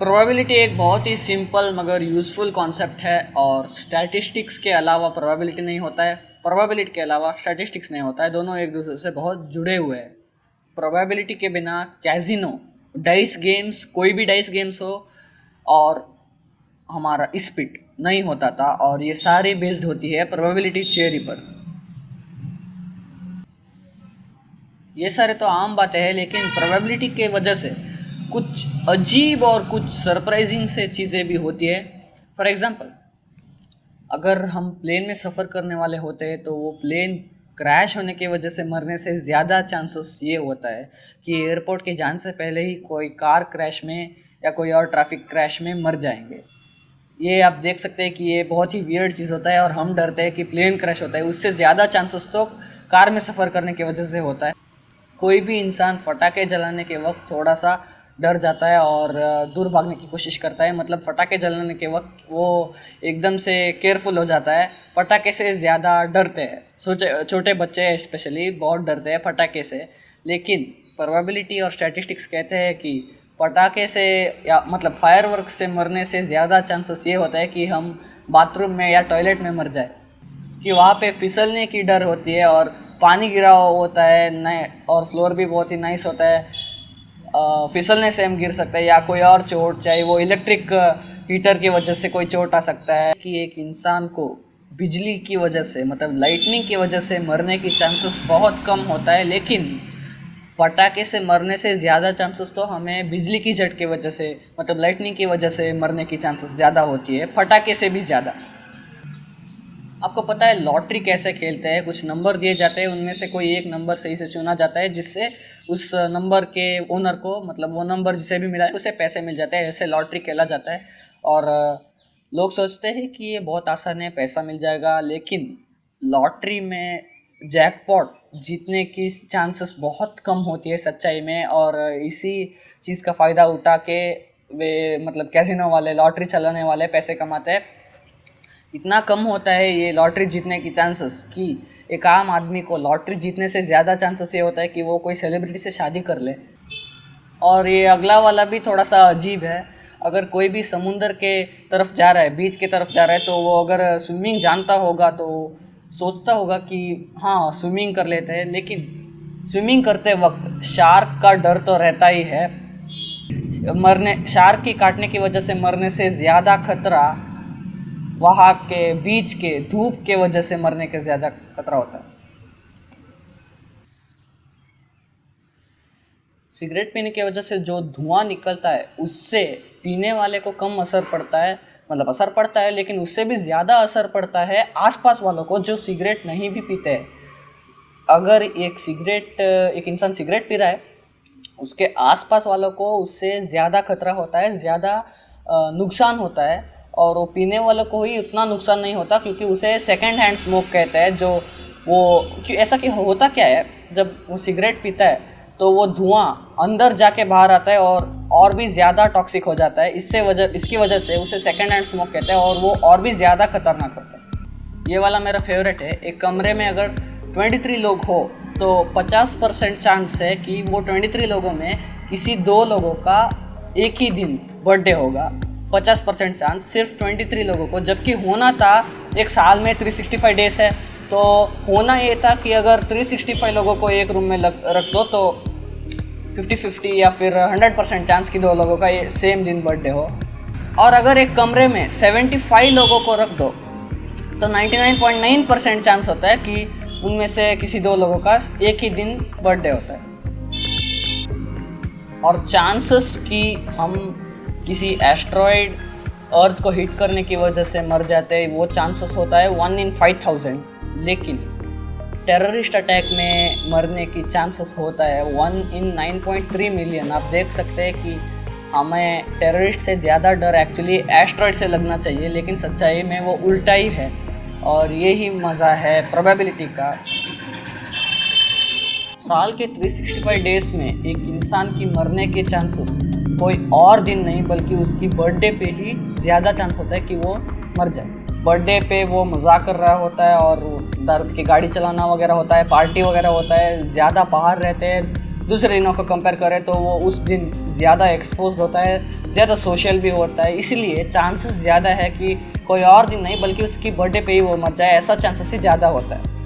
Probability एक बहुत ही simple मगर यूज़फुल कॉन्सेप्ट है और स्टैटिस्टिक्स के अलावा प्रोबेबिलिटी नहीं होता है, प्रोबेबिलिटी के अलावा स्टैटिस्टिक्स नहीं होता है। दोनों एक दूसरे से बहुत जुड़े हुए हैं। प्रोबेबिलिटी के बिना कैजिनो, डाइस गेम्स, कोई भी डाइस गेम्स हो और हमारा स्पिट नहीं होता था, और ये सारी बेस्ड होती है प्रोबेबिलिटी थियोरी पर। ये सारे तो आम बातें हैं, लेकिन प्रोबेबिलिटी के वजह से कुछ अजीब और कुछ सरप्राइजिंग से चीज़ें भी होती है। फॉर एग्ज़ाम्पल, अगर हम प्लेन में सफ़र करने वाले होते हैं तो वो प्लेन क्रैश होने की वजह से मरने से ज़्यादा चांसेस ये होता है कि एयरपोर्ट के जाने से पहले ही कोई कार क्रैश में या कोई और ट्रैफिक क्रैश में मर जाएंगे। ये आप देख सकते हैं कि ये बहुत ही वियर्ड चीज़ होता है और हम डरते हैं कि प्लेन क्रैश होता है। उससे ज़्यादा चांसेस तो कार में सफ़र करने की वजह से होता है। कोई भी इंसान पटाखे जलाने के वक्त थोड़ा सा डर जाता है और दूर भागने की कोशिश करता है। मतलब पटाखे जलाने के वक्त वो एकदम से केयरफुल हो जाता है, पटाखे से ज़्यादा डरते हैं। छोटे बच्चे स्पेशली बहुत डरते हैं पटाखे से। लेकिन प्रोबेबिलिटी और स्टैटिस्टिक्स कहते हैं कि पटाखे से या मतलब फायरवर्क से मरने से ज़्यादा चांसेस ये होता है कि हम बाथरूम में या टॉयलेट में मर जाए, कि वहाँ पे फिसलने की डर होती है और पानी गिरा होता है नए, और फ्लोर भी बहुत ही नाइस होता है। फिसलने से हम गिर सकते हैं या कोई और चोट, चाहे वो इलेक्ट्रिक हीटर की वजह से कोई चोट आ सकता है। कि एक इंसान को बिजली की वजह से मतलब लाइटनिंग की वजह से मरने की चांसेस बहुत कम होता है, लेकिन पटाखे से मरने से ज़्यादा चांसेस तो हमें बिजली की झटके की वजह से मतलब लाइटनिंग की वजह से मरने की चांसेस ज़्यादा होती है, पटाखे से भी ज़्यादा। आपको पता है लॉटरी कैसे खेलते हैं? कुछ नंबर दिए जाते हैं, उनमें से कोई एक नंबर सही से चुना जाता है, जिससे उस नंबर के ओनर को मतलब वो नंबर जिसे भी मिला है उसे पैसे मिल जाते हैं। ऐसे लॉटरी खेला जाता है। और लोग सोचते हैं कि ये बहुत आसान है, पैसा मिल जाएगा, लेकिन लॉटरी में जैकपॉट जीतने की चांसेस बहुत कम होती है सच्चाई में। और इसी चीज़ का फ़ायदा उठा के वे मतलब कैसीनो वाले, लॉटरी चलाने वाले पैसे कमाते हैं। इतना कम होता है ये लॉटरी जीतने की चांसेस कि एक आम आदमी को लॉटरी जीतने से ज़्यादा चांसेस ये होता है कि वो कोई सेलिब्रिटी से शादी कर ले। और ये अगला वाला भी थोड़ा सा अजीब है। अगर कोई भी समुंदर के तरफ जा रहा है, बीच के तरफ जा रहा है, तो वो अगर स्विमिंग जानता होगा तो सोचता होगा कि हाँ स्विमिंग कर लेते हैं, लेकिन स्विमिंग करते वक्त शार्क का डर तो रहता ही है। शार्क की काटने की वजह से मरने से ज़्यादा खतरा वहाँ के बीच के धूप के वजह से मरने के ज़्यादा खतरा होता है। सिगरेट पीने की वजह से जो धुआं निकलता है उससे पीने वाले को कम असर पड़ता है, मतलब असर पड़ता है, लेकिन उससे भी ज़्यादा असर पड़ता है आसपास वालों को जो सिगरेट नहीं भी पीते हैं। अगर एक इंसान सिगरेट पी रहा है, उसके आसपास वालों को उससे ज़्यादा खतरा होता है, ज़्यादा नुकसान होता है। और वो पीने वालों को ही उतना नुकसान नहीं होता, क्योंकि उसे सेकेंड हैंड स्मोक कहते हैं। जो वो ऐसा कि होता क्या है, जब वो सिगरेट पीता है तो वो धुआं अंदर जाके बाहर आता है और भी ज़्यादा टॉक्सिक हो जाता है। इसकी वजह से उसे सेकेंड हैंड स्मोक कहते हैं और वो और भी ज़्यादा खतरनाक होता है। ये वाला मेरा फेवरेट है। एक कमरे में अगर 23 लोग हो तो 50% चांस है कि वो 23 लोगों में किसी 2 लोगों का एक ही दिन बर्थडे होगा। 50% चांस सिर्फ 23 लोगों को, जबकि होना था एक साल में 365 डेज है। तो होना ये था कि अगर 365 लोगों को एक रूम में रख दो तो 50-50 या फिर 100% चांस कि 2 लोगों का ये सेम दिन बर्थडे हो। और अगर एक कमरे में 75 लोगों को रख दो तो 99.9% चांस होता है कि उनमें से किसी 2 लोगों का एक ही दिन बर्थडे होता है। और चांसेस कि हम किसी एस्ट्रॉयड अर्थ को हिट करने की वजह से मर जाते हैं, वो चांसेस होता है 1 in 5000। लेकिन टेररिस्ट अटैक में मरने की चांसेस होता है 1 in 9.3 मिलियन। आप देख सकते हैं कि हमें टेररिस्ट से ज़्यादा डर एक्चुअली एस्ट्रॉयड से लगना चाहिए, लेकिन सच्चाई में वो उल्टा ही है। और यही मज़ा है प्रोबेबिलिटी का। साल के 365 डेज में एक इंसान की मरने के चांसेस कोई और दिन नहीं बल्कि उसकी बर्थडे पे ही ज़्यादा चांस होता है कि वो मर जाए। बर्थडे पे वो मजाक कर रहा होता है और दारू की गाड़ी चलाना वगैरह होता है, पार्टी वगैरह होता है, ज़्यादा बाहर रहते हैं, दूसरे दिनों को कंपेयर करें तो वो उस दिन ज़्यादा एक्सपोज होता है, ज़्यादा सोशल भी होता है, इसलिए चांसेस ज़्यादा है कि कोई और दिन नहीं बल्कि उसकी बर्थडे पे ही वो मर जाए, ऐसा चांसेस ही ज़्यादा होता है।